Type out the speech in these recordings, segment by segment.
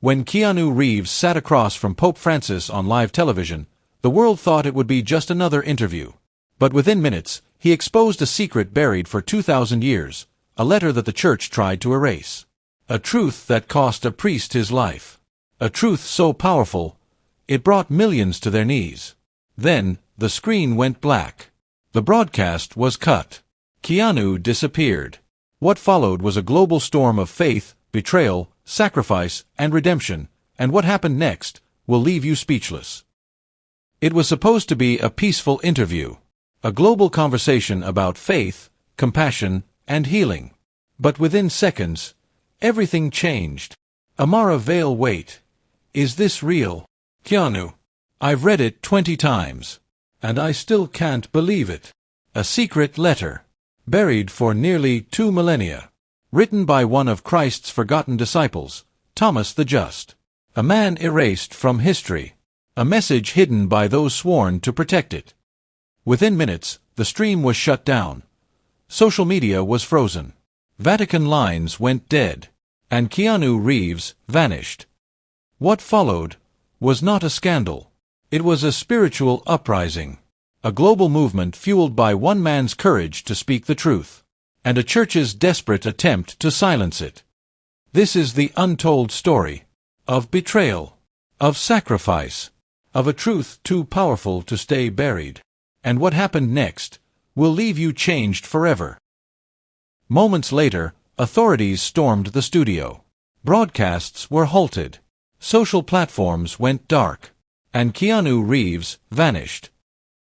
When Keanu Reeves sat across from Pope Francis on live television, the world thought it would be just another interview. But within minutes, he exposed a secret buried for 2,000 years, a letter that the Church tried to erase. A truth that cost a priest his life. A truth so powerful, it brought millions to their knees. Then, the screen went black. The broadcast was cut. Keanu disappeared. What followed was a global storm of faith, betrayal, sacrifice, and redemption, and what happened next will leave you speechless. It was supposed to be a peaceful interview, a global conversation about faith, compassion, and healing. But within seconds, everything changed. Amara Vale, wait. Is this real? Keanu. I've read it 20 times. And I still can't believe it. A secret letter. Buried for nearly 2 millennia. Written by one of Christ's forgotten disciples, Thomas the Just. A man erased from history. A message hidden by those sworn to protect it. Within minutes, the stream was shut down. Social media was frozen. Vatican lines went dead. And Keanu Reeves vanished. What followed was not a scandal. It was a spiritual uprising. A global movement fueled by one man's courage to speak the truth. And a church's desperate attempt to silence it. This is the untold story of betrayal, of sacrifice, of a truth too powerful to stay buried. And what happened next will leave you changed forever. Moments later, authorities stormed the studio. Broadcasts were halted. Social platforms went dark. And Keanu Reeves vanished.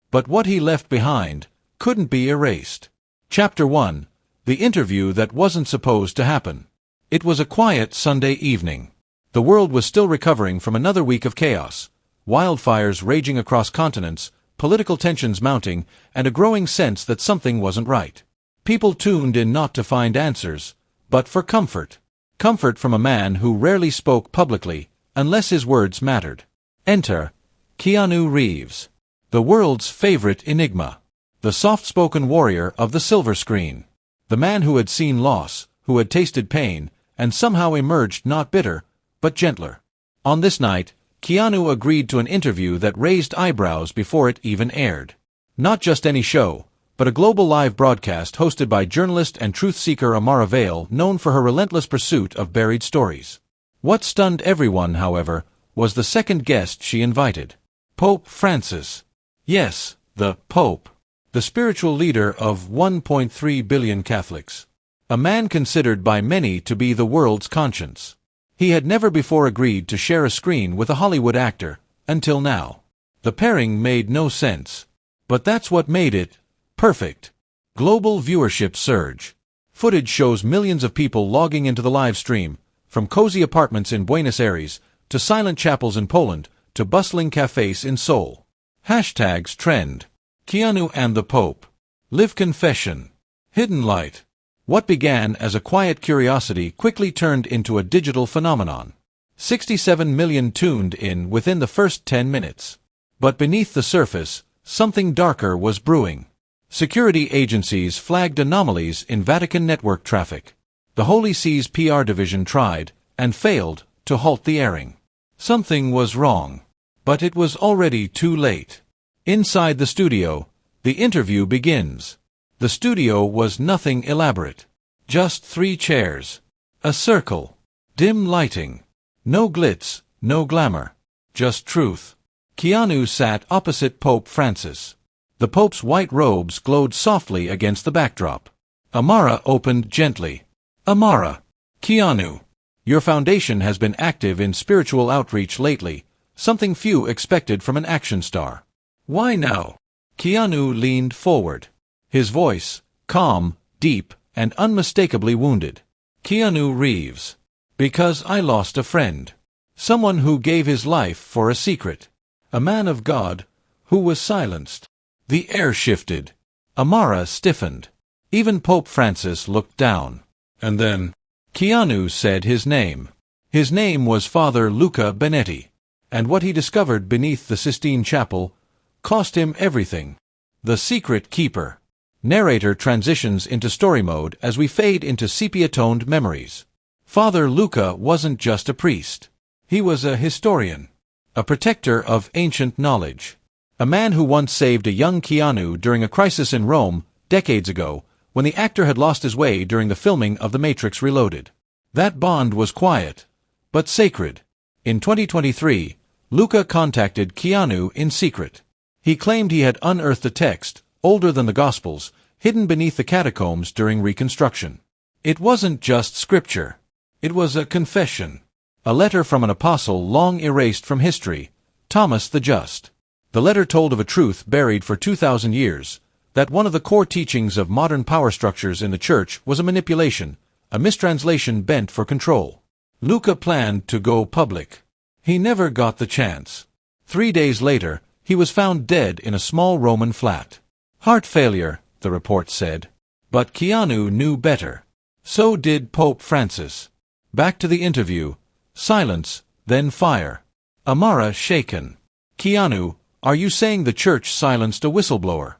But what he left behind couldn't be erased. Chapter 1. The interview that wasn't supposed to happen. It was a quiet Sunday evening. The world was still recovering from another week of chaos. Wildfires raging across continents, political tensions mounting, and a growing sense that something wasn't right. People tuned in not to find answers, but for comfort. Comfort from a man who rarely spoke publicly, unless his words mattered. Enter Keanu Reeves, the world's favorite enigma. The soft-spoken warrior of the silver screen. The man who had seen loss, who had tasted pain, and somehow emerged not bitter, but gentler. On this night, Keanu agreed to an interview that raised eyebrows before it even aired. Not just any show, but a global live broadcast hosted by journalist and truth-seeker Amara Vale, known for her relentless pursuit of buried stories. What stunned everyone, however, was the second guest she invited. Pope Francis. Yes, the Pope. The spiritual leader of 1.3 billion Catholics. A man considered by many to be the world's conscience. He had never before agreed to share a screen with a Hollywood actor, until now. The pairing made no sense. But that's what made it perfect. Global viewership surge. Footage shows millions of people logging into the live stream, from cozy apartments in Buenos Aires, to silent chapels in Poland, to bustling cafes in Seoul. Hashtags trend. Keanu and the Pope. Live confession. Hidden light. What began as a quiet curiosity quickly turned into a digital phenomenon. 67 million tuned in within the first 10 minutes. But beneath the surface, something darker was brewing. Security agencies flagged anomalies in Vatican network traffic. The Holy See's PR division tried, and failed, to halt the airing. Something was wrong. But it was already too late. Inside the studio, the interview begins. The studio was nothing elaborate. Just 3 chairs. A circle. Dim lighting. No glitz, no glamour. Just truth. Keanu sat opposite Pope Francis. The Pope's white robes glowed softly against the backdrop. Amara opened gently. Amara. Keanu. Your foundation has been active in spiritual outreach lately, something few expected from an action star. Why now? Keanu leaned forward. His voice, calm, deep, and unmistakably wounded. Keanu Reeves. Because I lost a friend. Someone who gave his life for a secret. A man of God, who was silenced. The air shifted. Amara stiffened. Even Pope Francis looked down. And then, Keanu said his name. His name was Father Luca Benetti. And what he discovered beneath the Sistine Chapel cost him everything. The Secret Keeper. Narrator transitions into story mode as we fade into sepia-toned memories. Father Luca wasn't just a priest. He was a historian, a protector of ancient knowledge. A man who once saved a young Keanu during a crisis in Rome, decades ago, when the actor had lost his way during the filming of The Matrix Reloaded. That bond was quiet, but sacred. In 2023, Luca contacted Keanu in secret. He claimed he had unearthed a text, older than the Gospels, hidden beneath the catacombs during reconstruction. It wasn't just scripture. It was a confession. A letter from an apostle long erased from history, Thomas the Just. The letter told of a truth buried for 2,000 years, that one of the core teachings of modern power structures in the church was a manipulation, a mistranslation bent for control. Luca planned to go public. He never got the chance. 3 days later, he was found dead in a small Roman flat. Heart failure, the report said. But Keanu knew better. So did Pope Francis. Back to the interview. Silence, then fire. Amara shaken. Keanu, are you saying the church silenced a whistleblower?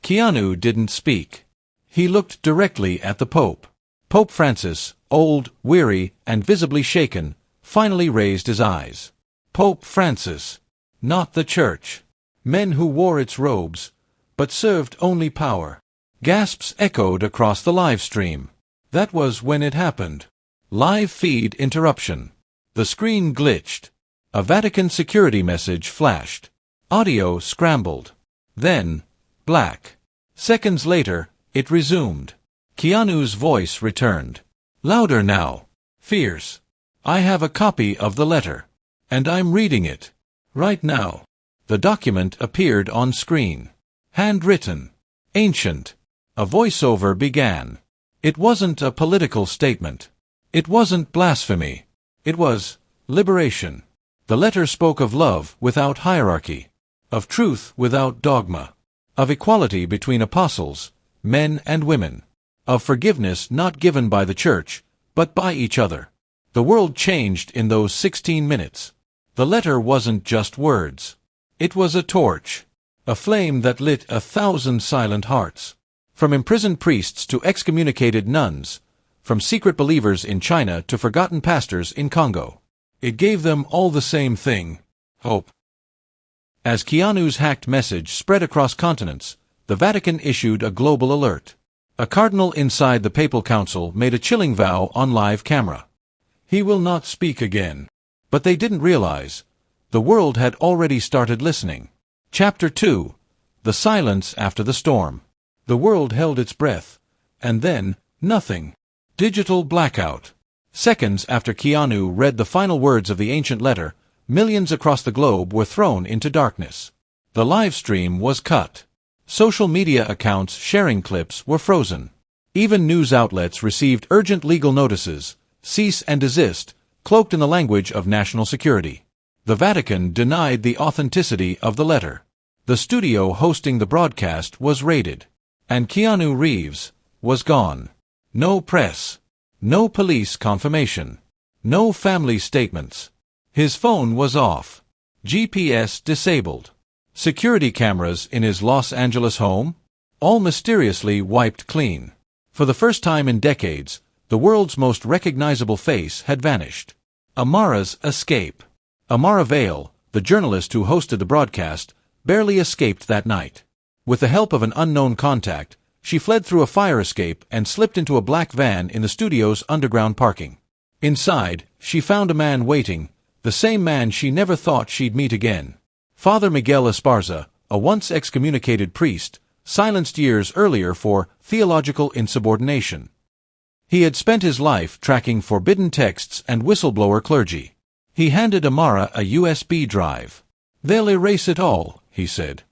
Keanu didn't speak. He looked directly at the Pope. Pope Francis, old, weary, and visibly shaken, finally raised his eyes. Pope Francis. Not the church. Men who wore its robes, but served only power. Gasps echoed across the live stream. That was when it happened. Live feed interruption. The screen glitched. A Vatican security message flashed. Audio scrambled. Then, black. Seconds later, it resumed. Keanu's voice returned. Louder now. Fierce. I have a copy of the letter. And I'm reading it. Right now. The document appeared on screen. Handwritten. Ancient. A voiceover began. It wasn't a political statement. It wasn't blasphemy. It was liberation. The letter spoke of love without hierarchy, of truth without dogma, of equality between apostles, men and women, of forgiveness not given by the church, but by each other. The world changed in those 16 minutes. The letter wasn't just words. It was a torch, a flame that lit 1,000 silent hearts. From imprisoned priests to excommunicated nuns, from secret believers in China to forgotten pastors in Congo. It gave them all the same thing: hope. As Keanu's hacked message spread across continents, the Vatican issued a global alert. A cardinal inside the Papal Council made a chilling vow on live camera. He will not speak again. But they didn't realize. The world had already started listening. Chapter 2. The Silence After the Storm. The world held its breath. And then, nothing. Digital blackout. Seconds after Keanu read the final words of the ancient letter, millions across the globe were thrown into darkness. The live stream was cut. Social media accounts sharing clips were frozen. Even news outlets received urgent legal notices, cease and desist, cloaked in the language of national security. The Vatican denied the authenticity of the letter. The studio hosting the broadcast was raided. And Keanu Reeves was gone. No press. No police confirmation. No family statements. His phone was off. GPS disabled. Security cameras in his Los Angeles home? All mysteriously wiped clean. For the first time in decades, the world's most recognizable face had vanished. Amara's escape. Amara Vale, the journalist who hosted the broadcast, barely escaped that night. With the help of an unknown contact, she fled through a fire escape and slipped into a black van in the studio's underground parking. Inside, she found a man waiting, the same man she never thought she'd meet again. Father Miguel Esparza, a once excommunicated priest, silenced years earlier for theological insubordination. He had spent his life tracking forbidden texts and whistleblower clergy. He handed Amara a USB drive. "They'll erase it all," he said.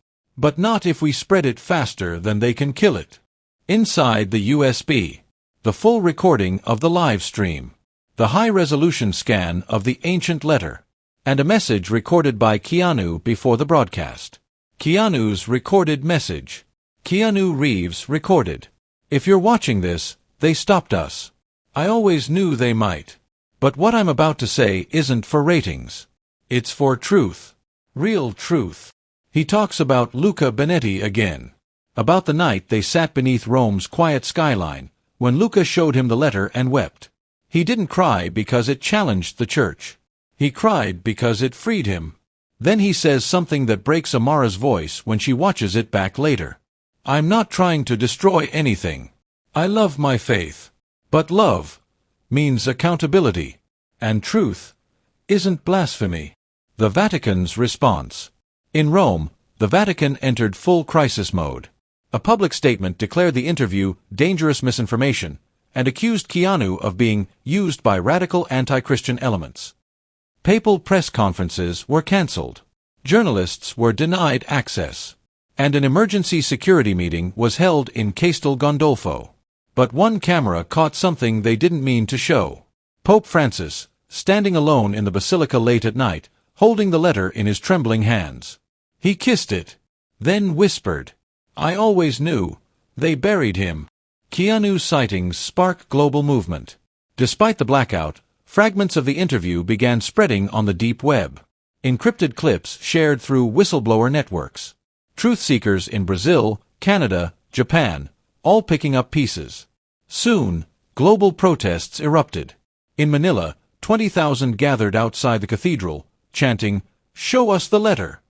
"But not if we spread it faster than they can kill it." Inside the USB, the full recording of the live stream, the high-resolution scan of the ancient letter, and a message recorded by Keanu before the broadcast. Keanu's recorded message. Keanu Reeves recorded. "If you're watching this, they stopped us. I always knew they might. But what I'm about to say isn't for ratings. It's for truth. Real truth." He talks about Luca Benetti again. About the night they sat beneath Rome's quiet skyline, when Luca showed him the letter and wept. He didn't cry because it challenged the church. He cried because it freed him. Then he says something that breaks Amara's voice when she watches it back later. I'm not trying to destroy anything. I love my faith. But love means accountability. And truth isn't blasphemy. The Vatican's response. In Rome, the Vatican entered full crisis mode. A public statement declared the interview dangerous misinformation and accused Keanu of being used by radical anti-Christian elements. Papal press conferences were cancelled. Journalists were denied access. And an emergency security meeting was held in Castel Gandolfo. But one camera caught something they didn't mean to show. Pope Francis, standing alone in the basilica late at night, holding the letter in his trembling hands. He kissed it, then whispered, "I always knew. They buried him." Keanu's sightings spark global movement. Despite the blackout, fragments of the interview began spreading on the deep web. Encrypted clips shared through whistleblower networks. Truth seekers in Brazil, Canada, Japan, all picking up pieces. Soon, global protests erupted. In Manila, 20,000 gathered outside the cathedral, chanting, "Show us the letter."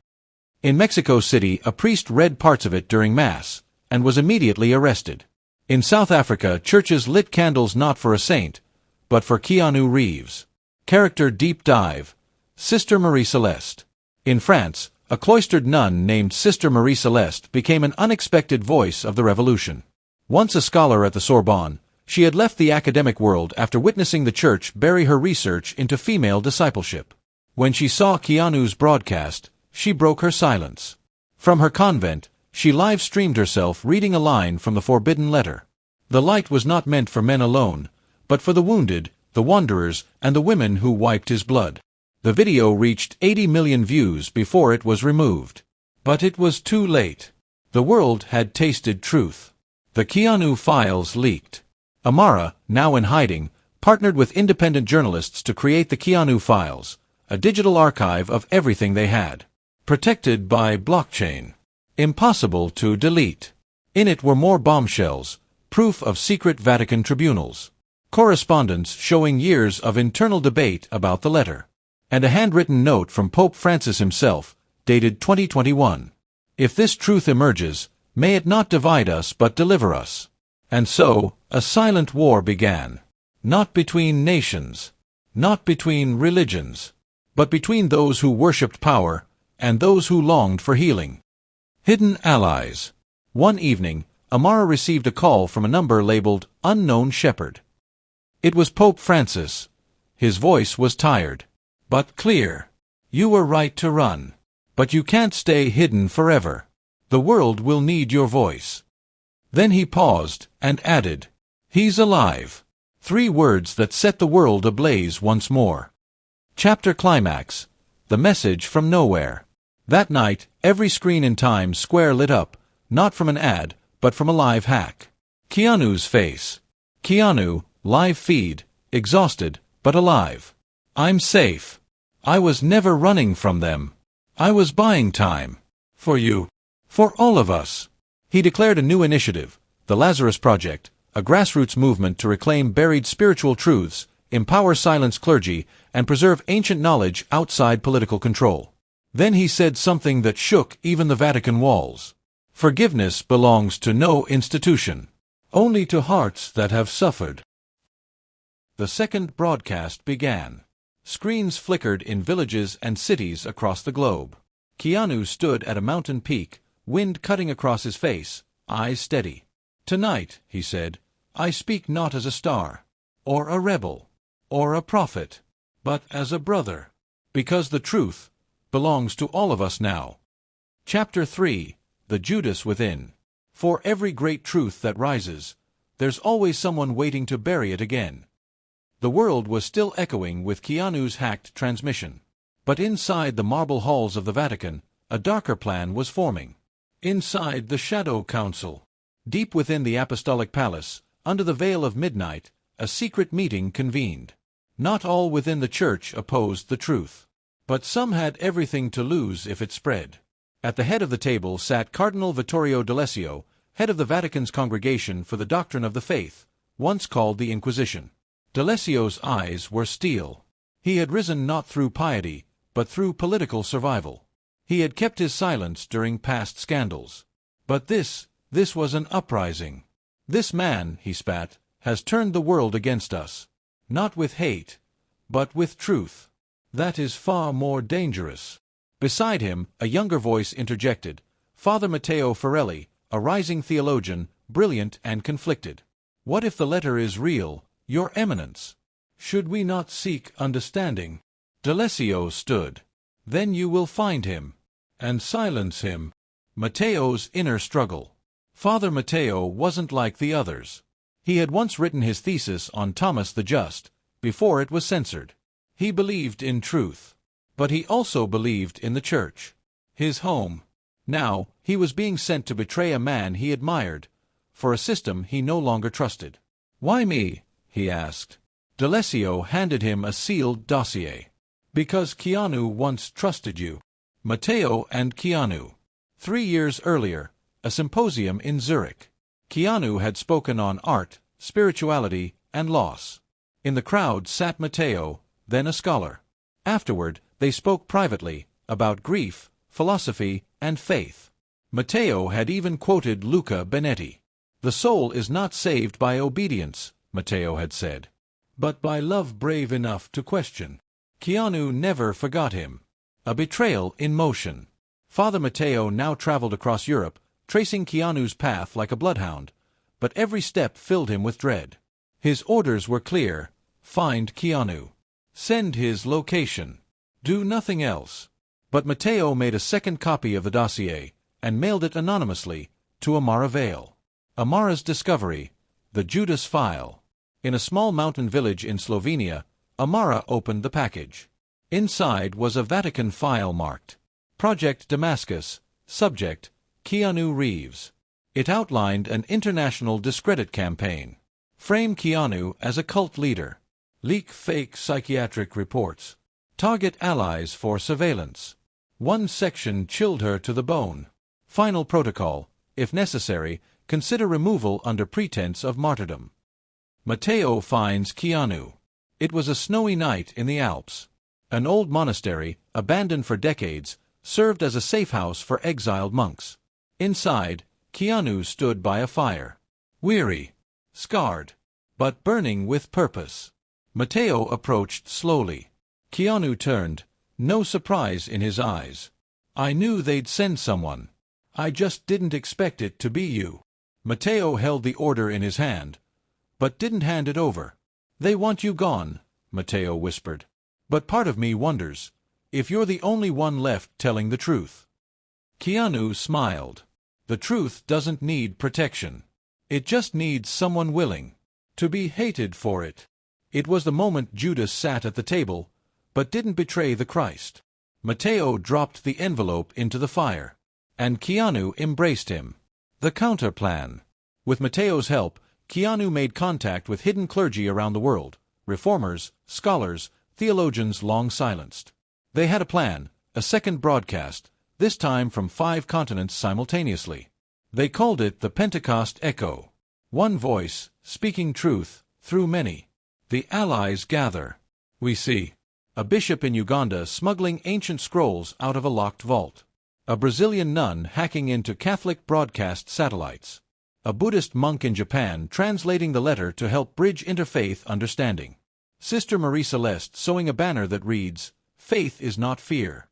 In Mexico City, a priest read parts of it during Mass, and was immediately arrested. In South Africa, churches lit candles not for a saint, but for Keanu Reeves. Character deep dive. Sister Marie Celeste. In France, a cloistered nun named Sister Marie Celeste became an unexpected voice of the revolution. Once a scholar at the Sorbonne, she had left the academic world after witnessing the church bury her research into female discipleship. When she saw Keanu's broadcast, she broke her silence. From her convent, she live-streamed herself reading a line from the forbidden letter. The light was not meant for men alone, but for the wounded, the wanderers, and the women who wiped his blood. The video reached 80 million views before it was removed. But it was too late. The world had tasted truth. The Keanu files leaked. Amara, now in hiding, partnered with independent journalists to create the Keanu files, a digital archive of everything they had. Protected by blockchain. Impossible to delete. In it were more bombshells, proof of secret Vatican tribunals, correspondence showing years of internal debate about the letter, and a handwritten note from Pope Francis himself, dated 2021. If this truth emerges, may it not divide us but deliver us. And so, a silent war began. Not between nations, not between religions, but between those who worshipped power and those who longed for healing. Hidden allies. One evening, Amara received a call from a number labeled Unknown Shepherd. It was Pope Francis. His voice was tired, but clear. "You were right to run. But you can't stay hidden forever. The world will need your voice." Then he paused and added, "He's alive." 3 words that set the world ablaze once more. Chapter climax. The message from nowhere. That night, every screen in Times Square lit up, not from an ad, but from a live hack. Keanu's face. Keanu, live feed, exhausted, but alive. "I'm safe. I was never running from them. I was buying time. For you. For all of us." He declared a new initiative, the Lazarus Project, a grassroots movement to reclaim buried spiritual truths, empower silenced clergy, and preserve ancient knowledge outside political control. Then he said something that shook even the Vatican walls. Forgiveness belongs to no institution, only to hearts that have suffered. The second broadcast began. Screens flickered in villages and cities across the globe. Keanu stood at a mountain peak, wind cutting across his face, eyes steady. "Tonight," he said, "I speak not as a star, or a rebel, or a prophet, but as a brother, because the truth belongs to all of us now." Chapter 3. The Judas Within. For every great truth that rises, there's always someone waiting to bury it again. The world was still echoing with Keanu's hacked transmission. But inside the marble halls of the Vatican, a darker plan was forming. Inside the Shadow Council, deep within the Apostolic Palace, under the veil of midnight, a secret meeting convened. Not all within the Church opposed the truth, but some had everything to lose if it spread. At the head of the table sat Cardinal Vittorio D'Alessio, head of the Vatican's Congregation for the Doctrine of the Faith, once called the Inquisition. D'Alessio's eyes were steel. He had risen not through piety, but through political survival. He had kept his silence during past scandals. But this was an uprising. This man, he spat, has turned the world against us. Not with hate, but with truth. That is far more dangerous. Beside him, a younger voice interjected, Father Matteo Farelli, a rising theologian, brilliant and conflicted. What if the letter is real, Your Eminence? Should we not seek understanding? D'Alessio stood. Then you will find him, and silence him. Matteo's inner struggle. Father Matteo wasn't like the others. He had once written his thesis on Thomas the Just, before it was censored. He believed in truth. But he also believed in the church. His home. Now, he was being sent to betray a man he admired, for a system he no longer trusted. Why me? He asked. D'Alessio handed him a sealed dossier. Because Keanu once trusted you. Matteo and Keanu. 3 years earlier, a symposium in Zurich. Keanu had spoken on art, spirituality, and loss. In the crowd sat Matteo, then a scholar. Afterward, they spoke privately, about grief, philosophy, and faith. Matteo had even quoted Luca Benetti. The soul is not saved by obedience, Matteo had said, but by love brave enough to question. Keanu never forgot him. A betrayal in motion. Father Matteo now traveled across Europe, tracing Keanu's path like a bloodhound, but every step filled him with dread. His orders were clear: find Keanu. Send his location. Do nothing else. But Matteo made a second copy of the dossier, and mailed it anonymously, to Amara Vale. Amara's discovery, the Judas file. In a small mountain village in Slovenia, Amara opened the package. Inside was a Vatican file marked Project Damascus, subject, Keanu Reeves. It outlined an international discredit campaign. Frame Keanu as a cult leader. Leak fake psychiatric reports. Target allies for surveillance. One section chilled her to the bone. Final protocol, if necessary, consider removal under pretense of martyrdom. Matteo finds Keanu. It was a snowy night in the Alps. An old monastery, abandoned for decades, served as a safe house for exiled monks. Inside, Keanu stood by a fire. Weary, scarred, but burning with purpose. Matteo approached slowly. Keanu turned, no surprise in his eyes. I knew they'd send someone. I just didn't expect it to be you. Matteo held the order in his hand, but didn't hand it over. They want you gone, Matteo whispered. But part of me wonders if you're the only one left telling the truth. Keanu smiled. The truth doesn't need protection. It just needs someone willing to be hated for it. It was the moment Judas sat at the table, but didn't betray the Christ. Matteo dropped the envelope into the fire, and Keanu embraced him. The counterplan. With Matteo's help, Keanu made contact with hidden clergy around the world, reformers, scholars, theologians long silenced. They had a plan, a second broadcast, this time from 5 continents simultaneously. They called it the Pentecost Echo. One voice, speaking truth, through many. The Allies gather. We see a bishop in Uganda smuggling ancient scrolls out of a locked vault. A Brazilian nun hacking into Catholic broadcast satellites. A Buddhist monk in Japan translating the letter to help bridge interfaith understanding. Sister Marie Celeste sewing a banner that reads, Faith is not fear.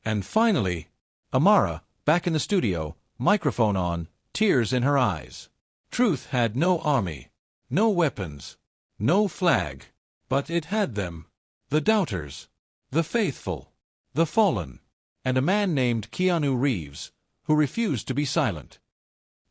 And finally, Amara, back in the studio, microphone on, tears in her eyes. Truth had no army, no weapons, no flag, but it had them. The doubters, the faithful, the fallen, and a man named Keanu Reeves, who refused to be silent.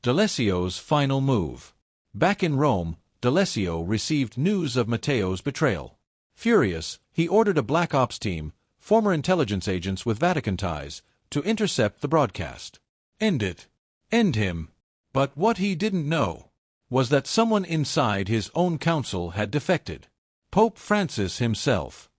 D'Alessio's final move. Back in Rome, D'Alessio received news of Matteo's betrayal. Furious, he ordered a Black Ops team, former intelligence agents with Vatican ties, to intercept the broadcast. End it. End him. But what he didn't know was that someone inside his own council had defected. Pope Francis himself.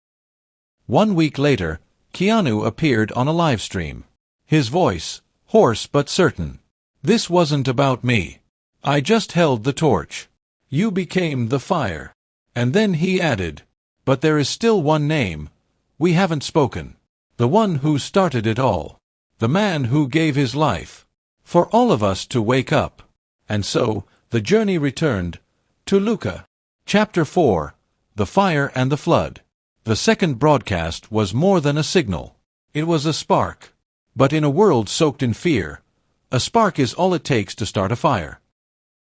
1 week later, Keanu appeared on a live stream. His voice, hoarse but certain. This wasn't about me. I just held the torch. You became the fire. And then he added, But there is still one name we haven't spoken. The one who started it all. The man who gave his life for all of us to wake up. And so, the journey returned to Luca. Chapter 4. The Fire and the Flood. The second broadcast was more than a signal. It was a spark. But in a world soaked in fear, a spark is all it takes to start a fire.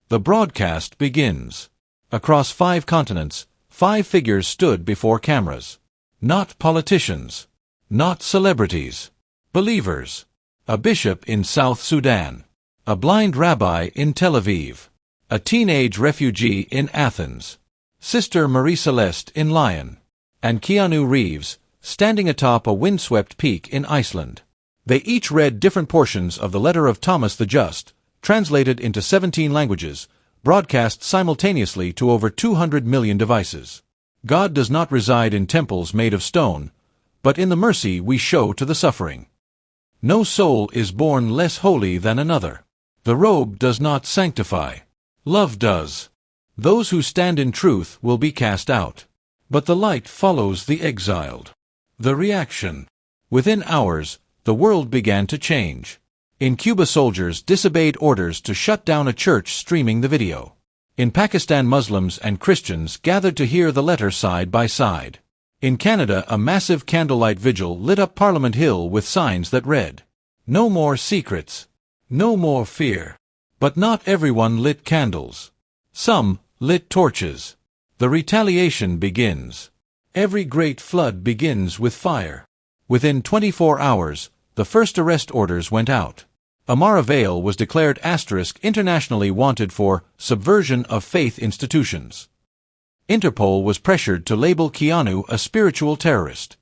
The broadcast begins. Across 5 continents, 5 figures stood before cameras. Not politicians. Not celebrities. Believers. A bishop in South Sudan. A blind rabbi in Tel Aviv. A teenage refugee in Athens. Sister Marie-Celeste in Lyon. And Keanu Reeves, standing atop a windswept peak in Iceland. They each read different portions of the letter of Thomas the Just, translated into 17 languages, broadcast simultaneously to over 200 million devices. God does not reside in temples made of stone, but in the mercy we show to the suffering. No soul is born less holy than another. The robe does not sanctify. Love does. Those who stand in truth will be cast out. But the light follows the exiled. The reaction. Within hours, the world began to change. In Cuba, soldiers disobeyed orders to shut down a church streaming the video. In Pakistan, Muslims and Christians gathered to hear the letter side by side. In Canada, a massive candlelight vigil lit up Parliament Hill with signs that read, "No more secrets. No more fear." But not everyone lit candles. Some lit torches. The retaliation begins. Every great flood begins with fire. Within 24 hours, the first arrest orders went out. Amara Vale was declared internationally wanted for subversion of faith institutions. Interpol was pressured to label Keanu a spiritual terrorist.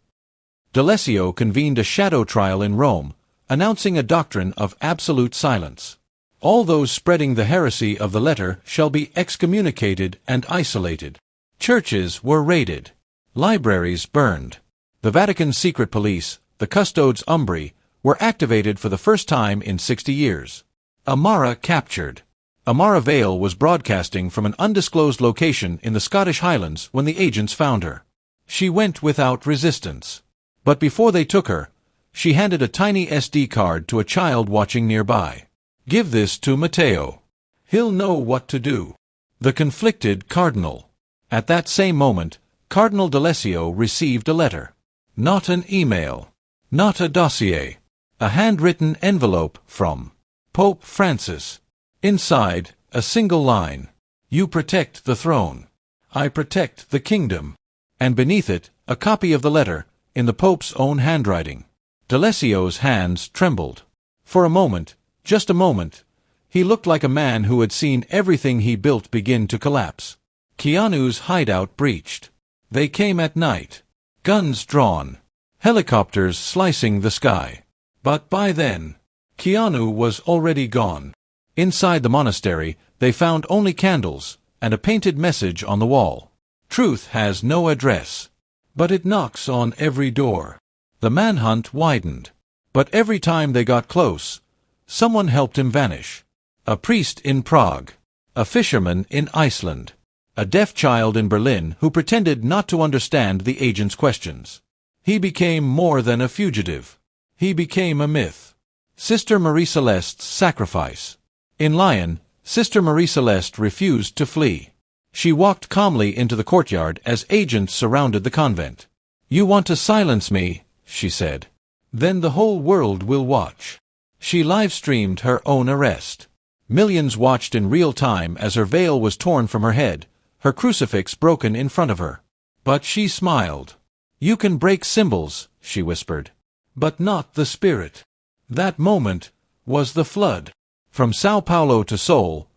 D'Alessio convened a shadow trial in Rome, announcing a doctrine of absolute silence. All those spreading the heresy of the letter shall be excommunicated and isolated. Churches were raided. Libraries burned. The Vatican's secret police, the Custodes Umbri, were activated for the first time in 60 years. Amara captured. Amara Vale was broadcasting from an undisclosed location in the Scottish Highlands when the agents found her. She went without resistance. But before they took her, she handed a tiny SD card to a child watching nearby. "Give this to Matteo. He'll know what to do." The conflicted cardinal. At that same moment, Cardinal D'Alessio received a letter. Not an email. Not a dossier. A handwritten envelope from Pope Francis. Inside, a single line. "You protect the throne. I protect the kingdom." And beneath it, a copy of the letter, in the Pope's own handwriting. D'Alessio's hands trembled. For a moment, just a moment, he looked like a man who had seen everything he built begin to collapse. Keanu's hideout breached. They came at night. Guns drawn. Helicopters slicing the sky. But by then, Keanu was already gone. Inside the monastery, they found only candles and a painted message on the wall. Truth has no address, but it knocks on every door. The manhunt widened. But every time they got close, someone helped him vanish. A priest in Prague. A fisherman in Iceland. A deaf child in Berlin who pretended not to understand the agent's questions. He became more than a fugitive. He became a myth. Sister Marie-Celeste's sacrifice. In Lyon, Sister Marie-Celeste refused to flee. She walked calmly into the courtyard as agents surrounded the convent. "You want to silence me," she said. "Then the whole world will watch." She live-streamed her own arrest. Millions watched in real time as her veil was torn from her head, her crucifix broken in front of her. But she smiled. "You can break symbols," she whispered, "but not the spirit." That moment was the flood. From Sao Paulo to Seoul,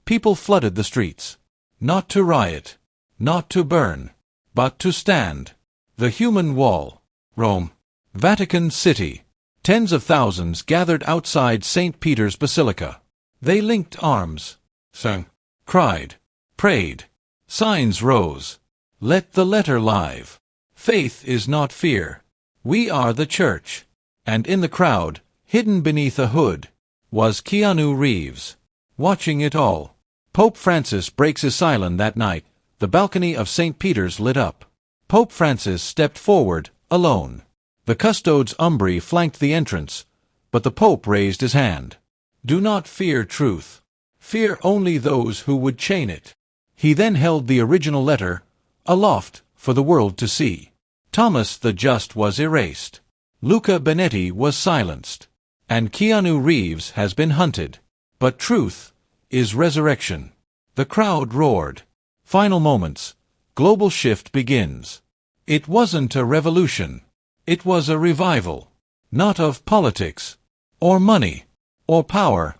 people flooded the streets. Not to riot, not to burn, but to stand. The human wall. Rome. Vatican City. Tens of thousands gathered outside St. Peter's Basilica. They linked arms, sang, cried, prayed. Signs rose. Let the letter live. Faith is not fear. We are the church. And in the crowd, hidden beneath a hood, was Keanu Reeves, watching it all. Pope Francis breaks his silence that night. The balcony of St. Peter's lit up. Pope Francis stepped forward, alone. The custodes umbri flanked the entrance, but the Pope raised his hand. "Do not fear truth. Fear only those who would chain it." He then held the original letter aloft for the world to see. Thomas the Just was erased. Luca Benetti was silenced. And Keanu Reeves has been hunted. But truth is resurrection. The crowd roared. Final moments. Global shift begins. It wasn't a revolution. It was a revival. Not of politics, or money, or power,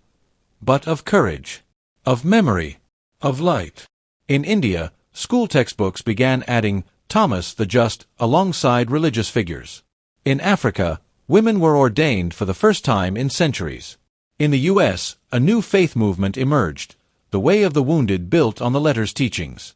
but of courage, of memory, of light. In India, school textbooks began adding Thomas the Just alongside religious figures. In Africa, women were ordained for the first time in centuries. In the U.S., a new faith movement emerged, the Way of the Wounded, built on the letter's teachings.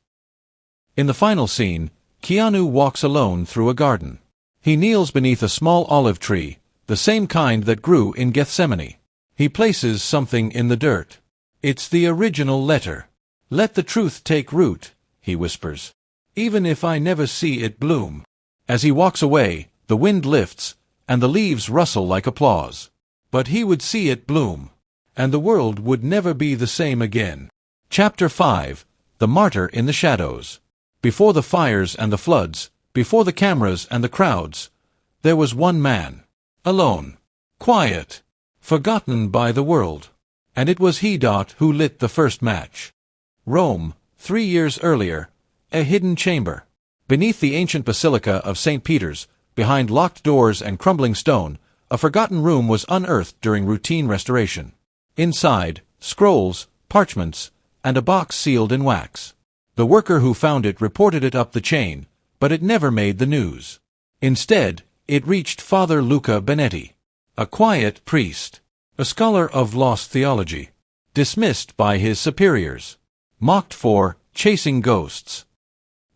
In the final scene, Keanu walks alone through a garden. He kneels beneath a small olive tree, the same kind that grew in Gethsemane. He places something in the dirt. It's the original letter. "Let the truth take root," he whispers. "Even if I never see it bloom." As he walks away, the wind lifts, and the leaves rustle like applause. But he would see it bloom, and the world would never be the same again. Chapter 5. The Martyr in the Shadows. Before the fires and the floods, before the cameras and the crowds, there was one man. Alone. Quiet. Forgotten by the world. And it was he who lit the first match. Rome, 3 years earlier. A hidden chamber. Beneath the ancient Basilica of St. Peter's, behind locked doors and crumbling stone, a forgotten room was unearthed during routine restoration. Inside, scrolls, parchments, and a box sealed in wax. The worker who found it reported it up the chain, but it never made the news. Instead, it reached Father Luca Benetti, a quiet priest, a scholar of lost theology, dismissed by his superiors, mocked for chasing ghosts.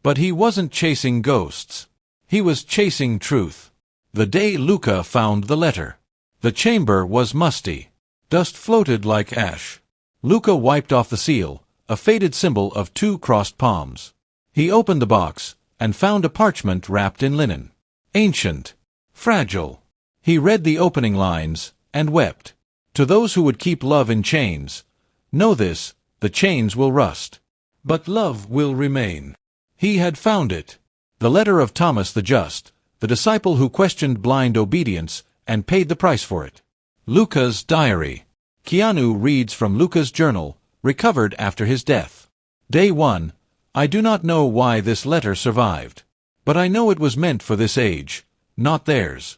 But he wasn't chasing ghosts. He was chasing truth. The day Luca found the letter, the chamber was musty. Dust floated like ash. Luca wiped off the seal, a faded symbol of 2 crossed palms. He opened the box, and found a parchment wrapped in linen. Ancient. Fragile. He read the opening lines, and wept. To those who would keep love in chains, know this, the chains will rust. But love will remain. He had found it. The letter of Thomas the Just, the disciple who questioned blind obedience and paid the price for it. Luca's diary. Keanu reads from Luca's journal, recovered after his death. Day 1. I do not know why this letter survived. But I know it was meant for this age, not theirs.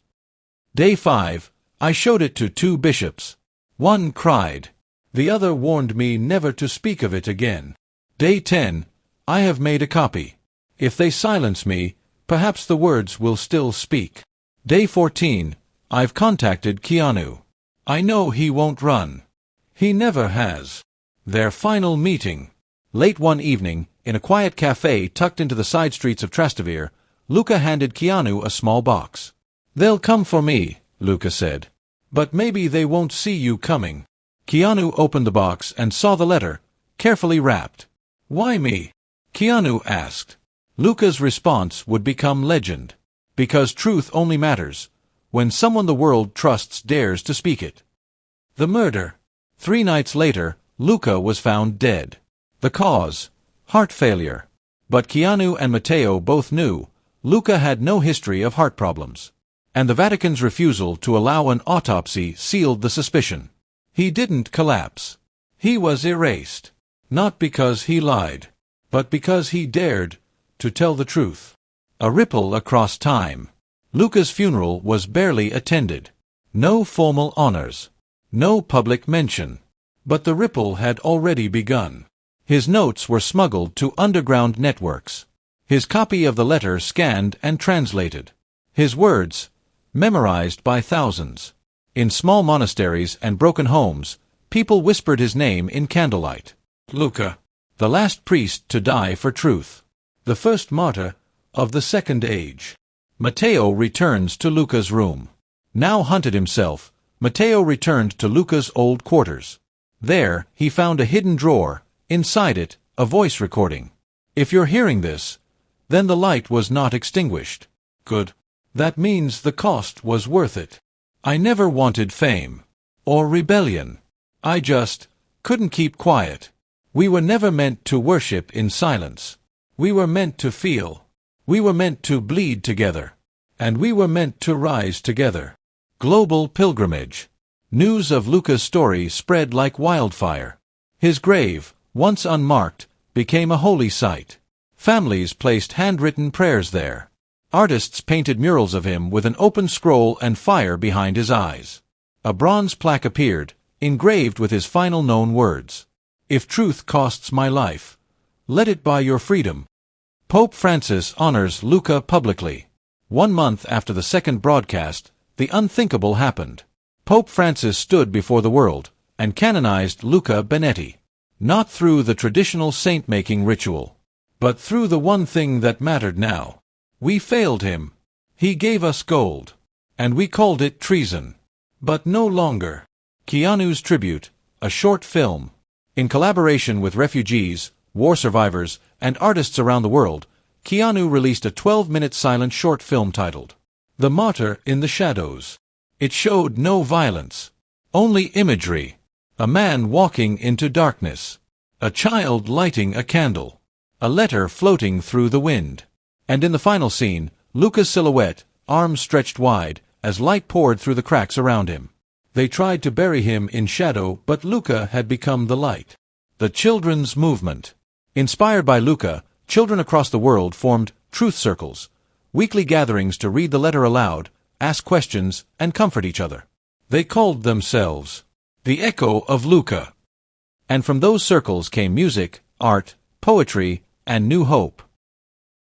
Day 5. I showed it to 2 bishops. One cried. The other warned me never to speak of it again. Day 10. I have made a copy. If they silence me, perhaps the words will still speak. Day 14. I've contacted Keanu. I know he won't run. He never has. Their final meeting. Late one evening, in a quiet cafe tucked into the side streets of Trastevere, Luca handed Keanu a small box. They'll come for me, Luca said. But maybe they won't see you coming. Keanu opened the box and saw the letter, carefully wrapped. Why me? Keanu asked. Luca's response would become legend. Because truth only matters when someone the world trusts dares to speak it. The murder. 3 nights later, Luca was found dead. The cause? Heart failure. But Keanu and Matteo both knew Luca had no history of heart problems. And the Vatican's refusal to allow an autopsy sealed the suspicion. He didn't collapse. He was erased. Not because he lied, but because he dared to tell the truth. A ripple across time. Luca's funeral was barely attended. No formal honors. No public mention. But the ripple had already begun. His notes were smuggled to underground networks. His copy of the letter scanned and translated. His words memorized by thousands. In small monasteries and broken homes, people whispered his name in candlelight. Luca, the last priest to die for truth. The first martyr of the second age. Matteo returns to Luca's room. Now hunted himself, Matteo returned to Luca's old quarters. There, he found a hidden drawer, inside it, a voice recording. If you're hearing this, Then the light was not extinguished. Good. That means the cost was worth it. I never wanted fame. Or rebellion. I just couldn't keep quiet. We were never meant to worship in silence. We were meant to feel. We were meant to bleed together. And we were meant to rise together. Global pilgrimage. News of Luca's story spread like wildfire. His grave, once unmarked, became a holy site. Families placed handwritten prayers there. Artists painted murals of him with an open scroll and fire behind his eyes. A bronze plaque appeared, engraved with his final known words. If truth costs my life, let it buy your freedom. Pope Francis honors Luca publicly. 1 month after the second broadcast, the unthinkable happened. Pope Francis stood before the world and canonized Luca Benetti. Not through the traditional saint-making ritual, but through the one thing that mattered now. We failed him. He gave us gold. And we called it treason. But no longer. Keanu's Tribute, a short film. In collaboration with refugees, war survivors, and artists around the world, Keanu released a 12-minute silent short film titled The Martyr in the Shadows. It showed no violence. Only imagery. A man walking into darkness. A child lighting a candle. A letter floating through the wind. And in the final scene, Luca's silhouette, arms stretched wide, as light poured through the cracks around him. They tried to bury him in shadow, but Luca had become the light. The Children's Movement. Inspired by Luca, children across the world formed truth circles, weekly gatherings to read the letter aloud, ask questions, and comfort each other. They called themselves the Echo of Luca. And from those circles came music, art, poetry, and new hope.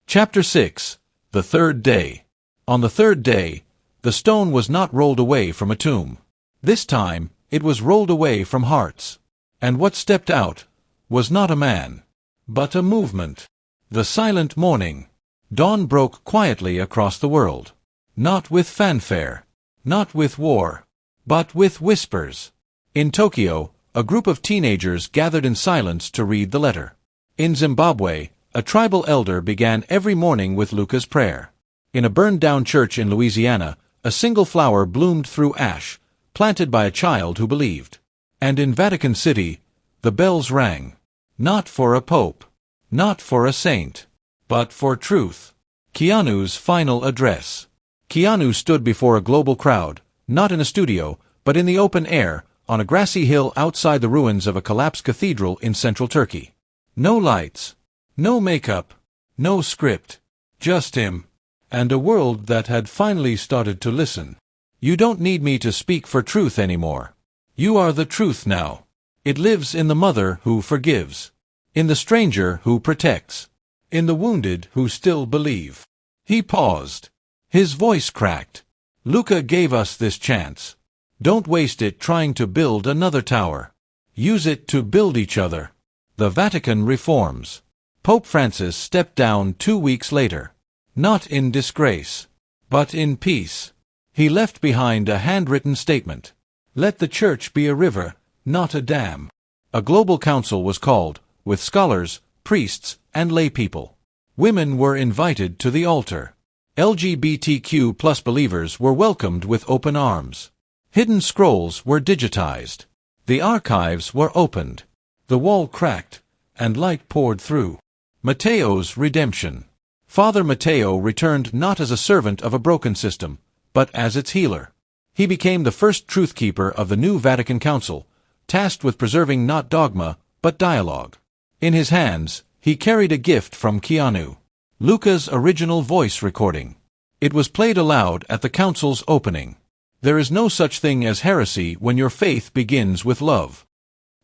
Chapter 6. The Third Day. On the third day, the stone was not rolled away from a tomb. This time, it was rolled away from hearts. And what stepped out was not a man, but a movement. The silent morning. Dawn broke quietly across the world. Not with fanfare. Not with war. But with whispers. In Tokyo, a group of teenagers gathered in silence to read the letter. In Zimbabwe, a tribal elder began every morning with Luca's prayer. In a burned-down church in Louisiana, a single flower bloomed through ash, planted by a child who believed. And in Vatican City, the bells rang. Not for a pope. Not for a saint. But for truth. Keanu's final address. Keanu stood before a global crowd, not in a studio, but in the open air, on a grassy hill outside the ruins of a collapsed cathedral in central Turkey. No lights. No makeup, no script, just him, and a world that had finally started to listen. You don't need me to speak for truth anymore. You are the truth now. It lives in the mother who forgives, in the stranger who protects, in the wounded who still believe. He paused. His voice cracked. Luca gave us this chance. Don't waste it trying to build another tower. Use it to build each other. The Vatican reforms. Pope Francis stepped down 2 weeks later. Not in disgrace, but in peace. He left behind a handwritten statement. Let the church be a river, not a dam. A global council was called, with scholars, priests, and lay people. Women were invited to the altar. LGBTQ+ believers were welcomed with open arms. Hidden scrolls were digitized. The archives were opened. The wall cracked, and light poured through. Matteo's redemption. Father Matteo returned not as a servant of a broken system, but as its healer. He became the first truth keeper of the new Vatican Council, tasked with preserving not dogma, but dialogue. In his hands, he carried a gift from Keanu. Luca's original voice recording. It was played aloud at the council's opening. There is no such thing as heresy when your faith begins with love.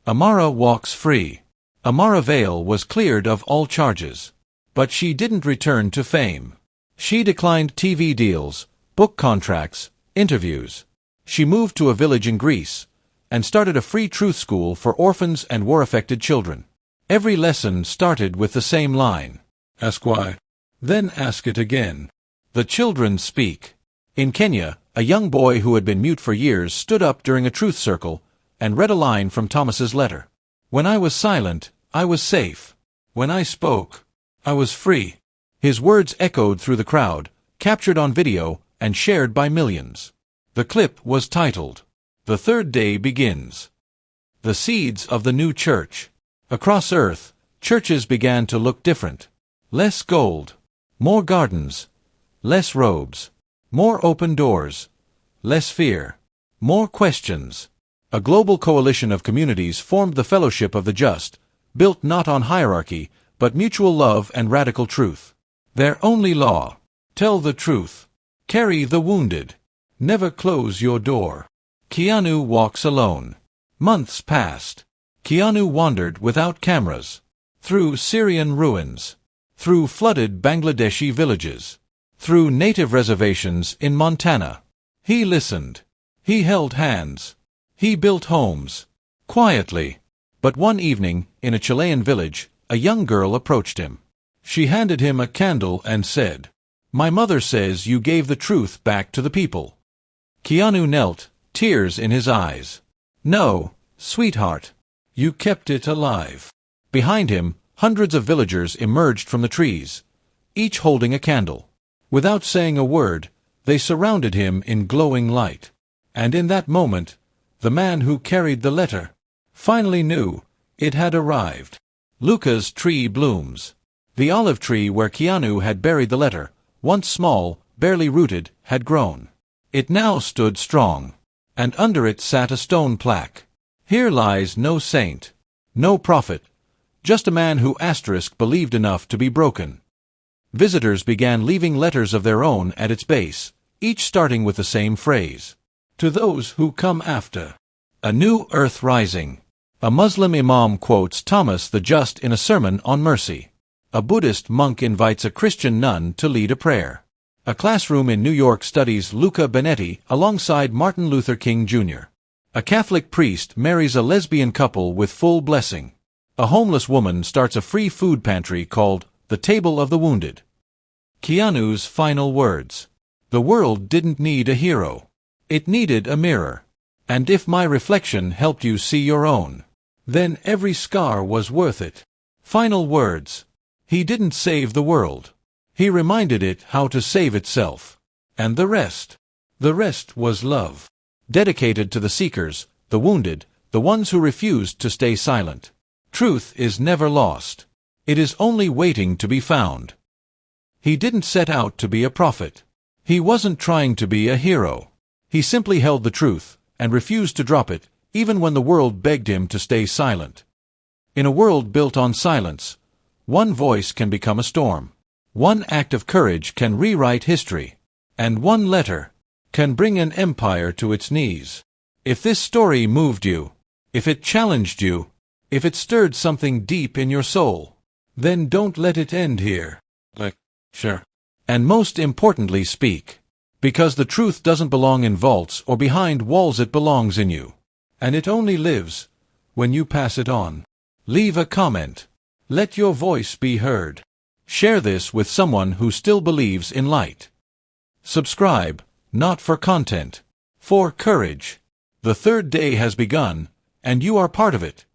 Amara walks free. Amara Vale was cleared of all charges. But she didn't return to fame. She declined TV deals, book contracts, interviews. She moved to a village in Greece, and started a free truth school for orphans and war-affected children. Every lesson started with the same line. Ask why. Then ask it again. The children speak. In Kenya, a young boy who had been mute for years stood up during a truth circle and read a line from Thomas's letter. When I was silent, I was safe. When I spoke, I was free. His words echoed through the crowd, captured on video, and shared by millions. The clip was titled, "The Third Day Begins." The seeds of the new church. Across Earth, churches began to look different. Less gold. More gardens. Less robes. More open doors. Less fear. More questions. A global coalition of communities formed the Fellowship of the Just, built not on hierarchy, but mutual love and radical truth. Their only law: tell the truth. Carry the wounded. Never close your door. Keanu walks alone. Months passed. Keanu wandered without cameras. Through Syrian ruins. Through flooded Bangladeshi villages. Through native reservations in Montana. He listened. He held hands. He built homes. Quietly. But one evening, in a Chilean village, a young girl approached him. She handed him a candle and said, "My mother says you gave the truth back to the people." Keanu knelt, tears in his eyes. "No, sweetheart. You kept it alive." Behind him, hundreds of villagers emerged from the trees, each holding a candle. Without saying a word, they surrounded him in glowing light. And in that moment, the man who carried the letter finally knew it had arrived. Luca's tree blooms. The olive tree where Keanu had buried the letter, once small, barely rooted, had grown. It now stood strong, and under it sat a stone plaque. "Here lies no saint, no prophet, just a man who believed enough to be broken." Visitors began leaving letters of their own at its base, each starting with the same phrase: "To those who come after. A new earth rising." A Muslim imam quotes Thomas the Just in a sermon on mercy. A Buddhist monk invites a Christian nun to lead a prayer. A classroom in New York studies Luca Benetti alongside Martin Luther King Jr. A Catholic priest marries a lesbian couple with full blessing. A homeless woman starts a free food pantry called The Table of the Wounded. Keanu's final words. The world didn't need a hero. It needed a mirror. And if my reflection helped you see your own, then every scar was worth it. Final words. He didn't save the world. He reminded it how to save itself. And the rest was love. Dedicated to the seekers, the wounded, the ones who refused to stay silent. Truth is never lost. It is only waiting to be found. He didn't set out to be a prophet. He wasn't trying to be a hero. He simply held the truth, and refused to drop it, even when the world begged him to stay silent. In a world built on silence, one voice can become a storm. One act of courage can rewrite history. And one letter can bring an empire to its knees. If this story moved you, if it challenged you, if it stirred something deep in your soul, then don't let it end here. Sure. And most importantly, speak. Because the truth doesn't belong in vaults or behind walls, it belongs in you. And it only lives when you pass it on. Leave a comment. Let your voice be heard. Share this with someone who still believes in light. Subscribe, not for content, for courage. The third day has begun, and you are part of it.